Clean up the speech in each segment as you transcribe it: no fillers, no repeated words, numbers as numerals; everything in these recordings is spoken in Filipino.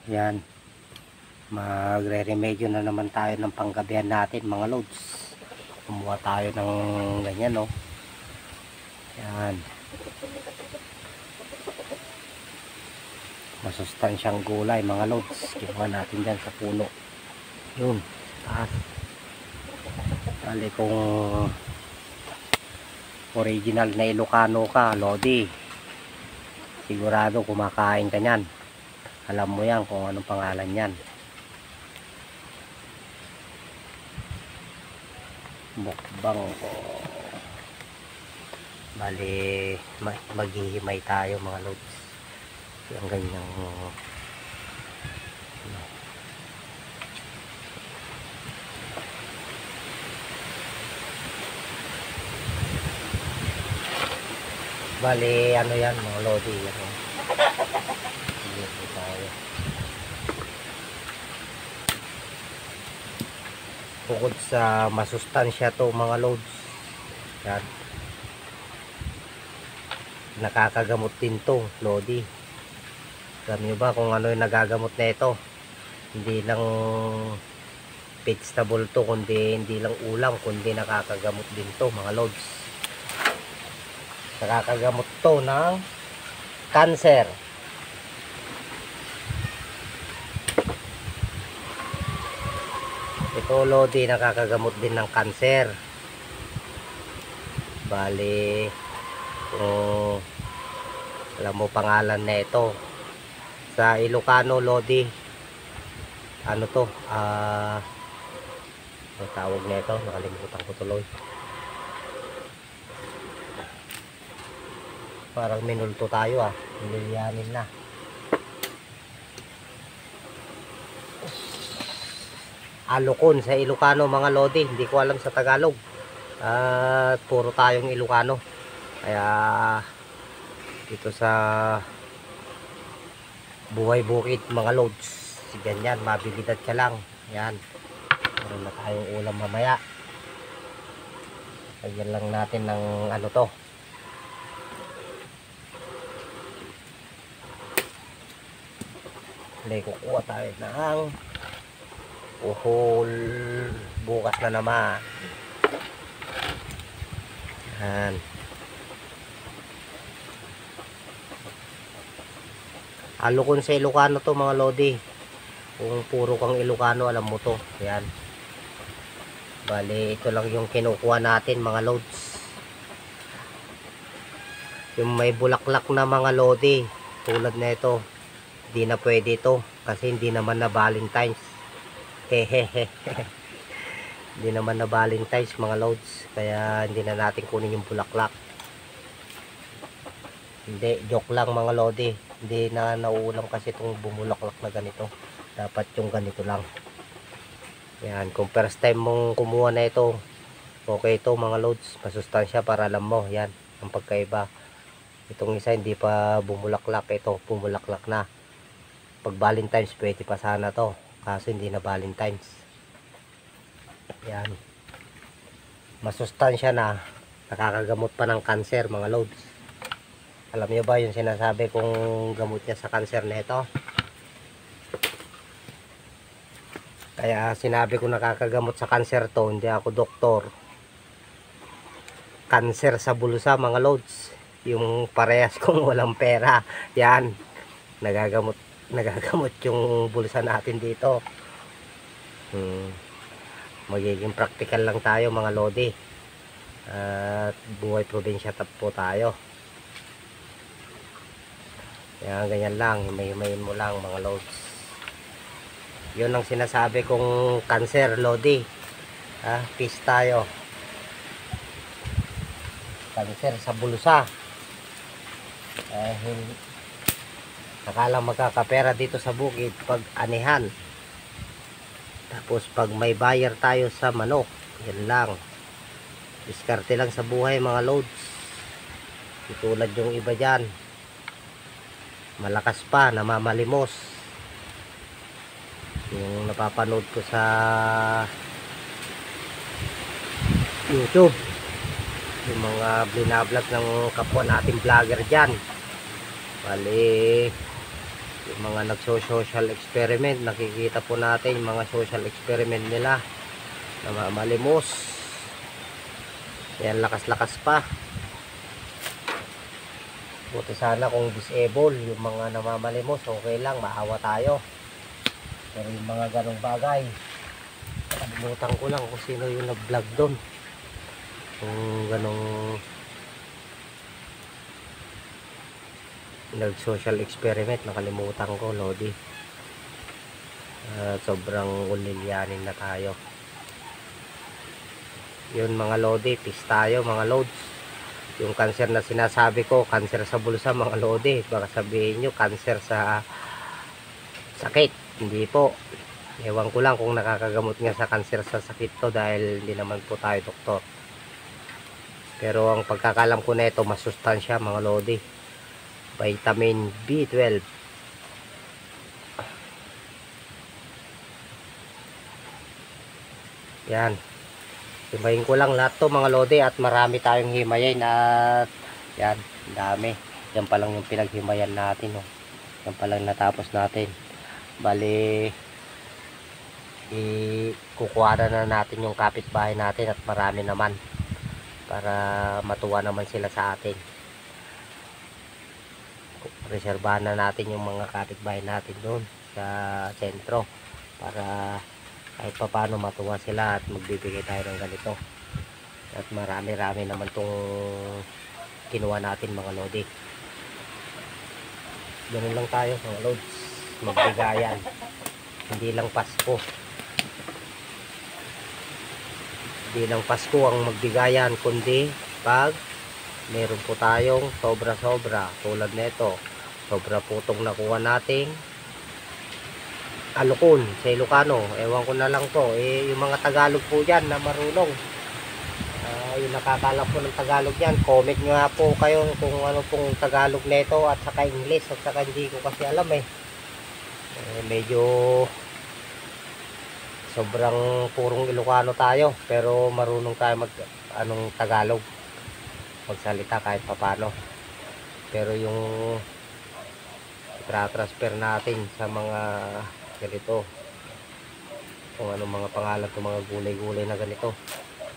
Yan, magre-remedyo na naman tayo ng panggabihan natin mga loads. Kumuha tayo ng ganyan, no. Yan, masustansyang gulay mga loads. Kinuha natin dyan sa puno. Yun, taas. Dali kung original na Ilocano ka, Lodi, sigurado kumakain ka nyan. Alam mo yan kung anong pangalan yan. Mukbang o bali maghihimay tayo mga loads. Yung ganyang bali ano yan mga lodi, ano. Sige tayo. Bukod sa masustansya to mga loads, yan, nakakagamot din to lodi. Alam nyo ba kung ano yung nagagamot na ito? Hindi lang vegetable to, kundi hindi lang ulam, kundi nakakagamot din to mga loads. Nakakagamot to ng cancer. Ito lodi, nakakagamot din ng cancer. Bali, kung alam mo pangalan na ito sa Ilocano lodi, ano to, ang tawag na ito, nakalimutan ko tuloy. Parang minulto tayo niliyanin na. Alokon sa Ilocano mga lodi, hindi ko alam sa Tagalog. Puro tayong Ilocano. Kaya dito sa buhay bukid mga loads, ganyan, mabilidad ka lang. Yan, meron na tayong ulam mamaya. Lagyan lang natin ng ano to, kukuha tayo ng uhol bukas na naman. Yan, Alokon sa Ilocano to mga lodi. Kung puro kang Ilocano, alam mo to. Yan, bali ito lang yung kinukuha natin mga loads. Yung may bulaklak na mga lodi tulad na ito, hindi na pwede ito kasi hindi naman na Valentine's. Hehehe. Hindi naman na Valentine's mga loads, kaya hindi na natin kunin yung bulaklak. Hindi, joke lang mga lodi. Hindi na nauulam kasi itong bumulaklak na ganito. Dapat yung ganito lang. Yan, kung first time mong kumuha na ito, okay ito mga loads, masustansya para alam mo. Yan, ang pagkaiba. Itong isa hindi pa bumulaklak, ito bumulaklak na. Pag Valentine's pwede pa sana to, kaso hindi na Valentine's. Yan, masustansya na, nakakagamot pa ng cancer mga loads. Alam niyo ba yung sinasabi kong gamot niya sa cancer na ito? Kaya sinabi ko nakakagamot sa cancer to, hindi ako doktor. Cancer sa bulsa mga loads, yung parehas kung walang pera. Yan, nagagamot yung bulsa natin dito. Magiging practical lang tayo mga lodi. At buhay probinsya po tayo. Yan, ganyan lang, himay-himayin mo lang mga loads. Yun ang sinasabi kong cancer lodi. Peace tayo. Cancer sa bulsa. Akala magkakapera dito sa bukid pag anihan. Tapos pag may buyer tayo sa manok, yan lang. Diskarte lang sa buhay mga loads. Tulad yung iba dyan, malakas pa, namamalimos. Yung napapanood ko sa YouTube, yung mga binablog ng kapwa nating vlogger dyan, bali yung mga nagso-social experiment, nakikita po natin yung mga social experiment nila na mamalimos. Yan, lakas-lakas pa. Buti sana kung disable yung mga namamalimos, okay lang, maawa tayo. Pero yung mga ganong bagay, nakalimutan ko lang kung sino yung nag-vlog doon. Kung ganong nag-social experiment, nakalimutan ko, Lodi. Sobrang ulilyanin na tayo. Yun mga Lodi, peace tayo mga Lods. Yung cancer na sinasabi ko, cancer sa bulsa mga Lodi. Baka sabihin nyo, cancer sa sakit. Hindi po. Ewan ko lang kung nakakagamot nga sa cancer sa sakit to, dahil hindi naman po tayo doktor. Pero ang pagkakalam ko na ito, masustansya mga Lodi. Vitamin B12. Yan. Himayin ko lang lahat to mga Lodi, at marami tayong himayin, at yan, dami. Yan pa lang yung pinaghimayan natin, oh. Yan pa lang natapos natin. Bali, kukuha na natin yung kapitbahay natin, at marami naman, para matuwa naman sila sa atin. Reserbahan na natin yung mga kapitbahay natin doon sa sentro, para kahit pa paano matuwa sila at magbibigay tayo ng ganito. At marami-rami naman tong kinuha natin mga Lodi. Ganun lang tayo mga Lods, magbigayan. Hindi lang Pasko, hindi lang Pasko ang magbigayan, kundi pag meron po tayong sobra-sobra, tulad nito, sobra po itong nakuha nating alukon sa Ilocano. Ewan ko na lang to, yung mga Tagalog po dyan na marunong, yung nakakala po ng Tagalog yan, comment nga po kayo kung ano pong Tagalog nito, at saka English, at saka hindi ko kasi alam medyo sobrang purong Ilocano tayo, pero marunong tayo anong Tagalog, magsalita kahit papano. Pero yung tra-transfer natin sa mga ganito, kung anong mga pangalan ng mga gulay-gulay na ganito,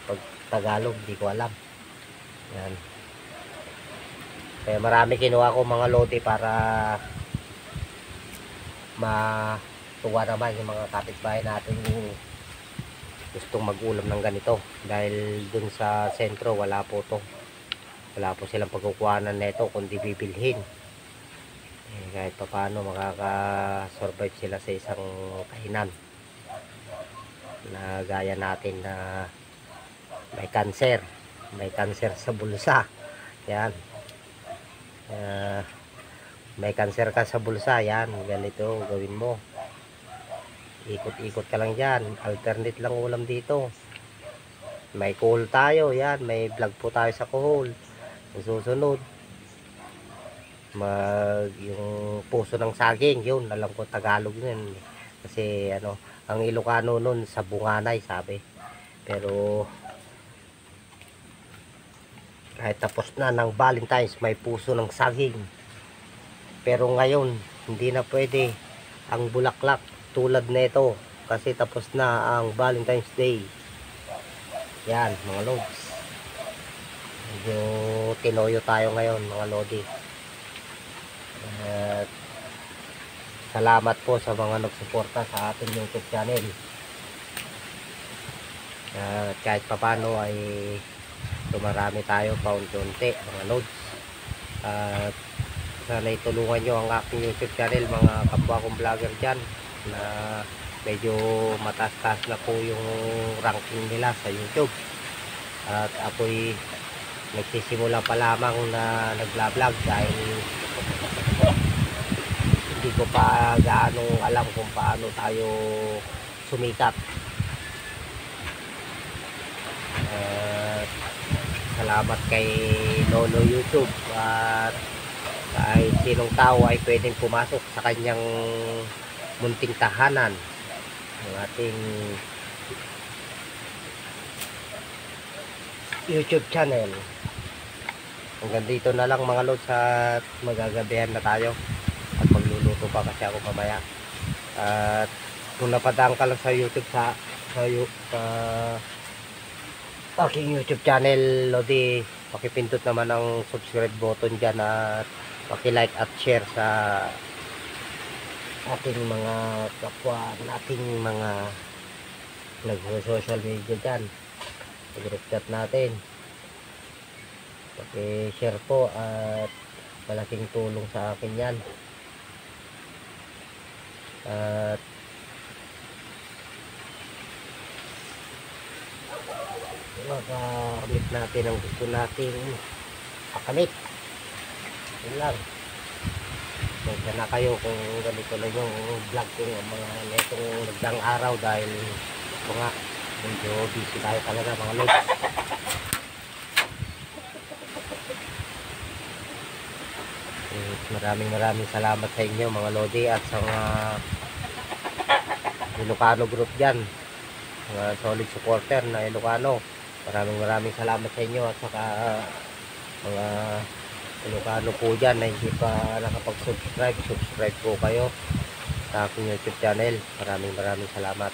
pag Tagalog di ko alam. Yan. Kaya marami kinuha ko mga Lodi, para matuwa naman yung mga kapitbahay natin yung gustong mag-ulam ng ganito, dahil dun sa sentro wala po to. Wala po silang pagkukuhanan nito, kundi bibilhin. Kahit pa paano makaka-survive sila sa isang kainan na gaya natin, na may cancer sa bulsa. Yan. May cancer ka sa bulsa, yan, ganito gawin mo. Ikot-ikot ka lang dyan, alternate lang ulam dito. May kuhol tayo, yan, may vlog po tayo sa kuhol. Susunod, yung puso ng saging, yun, alam ko Tagalog yun, kasi ano, ang Ilocano nun sa bunganay sabi. Pero kahit tapos na ng Valentine's, may puso ng saging. Pero ngayon hindi na pwede ang bulaklak tulad nito, kasi tapos na ang Valentine's Day. Yan mga Lods, medyo tinoyo tayo ngayon mga Lodi. Salamat po sa mga nagsuporta sa ating YouTube channel. Kahit papano ay tumarami tayo paunti-unti mga Lods. Sana itulungan nyo ang aking YouTube channel, mga kapwa kong vlogger dyan, na medyo mataas-taas na po yung ranking nila sa YouTube. At ako'y nagsisimula pa lamang na nag-vlog, dahil hindi ko pa gaano alam kung paano tayo sumikat. Salamat kay Lolo YouTube, at kahit sinong tao ay pwedeng pumasok sa kanyang munting tahanan, ang ating YouTube channel. Hanggang dito na lang mga Lods, at magagabihan na tayo at magluluto magluluto pa kasi ako mamaya. At kung napadaan ka lang sa YouTube sa aking YouTube channel, Lodi, pakipindot naman ang subscribe button dyan at paki-like at share sa ating mga kapwa nating mga nag-social media dyan, group chat natin. Paki-share po at malaking tulong sa akin yan. At makamit natin ang gusto nating makamit. Yun lang. Huwag na kayo kung ganito lang yung vlog ko mga netong nagdang araw dahil ito nga medyo busy tayo talaga mga lods. Maraming salamat sa inyo mga lodi at sa mga Ilocano group dyan, mga solid supporter na Ilocano. Maraming salamat sa inyo at saka mga Ilocano po dyan na hindi pa nakapag-subscribe, subscribe po kayo sa aking YouTube channel. Maraming salamat.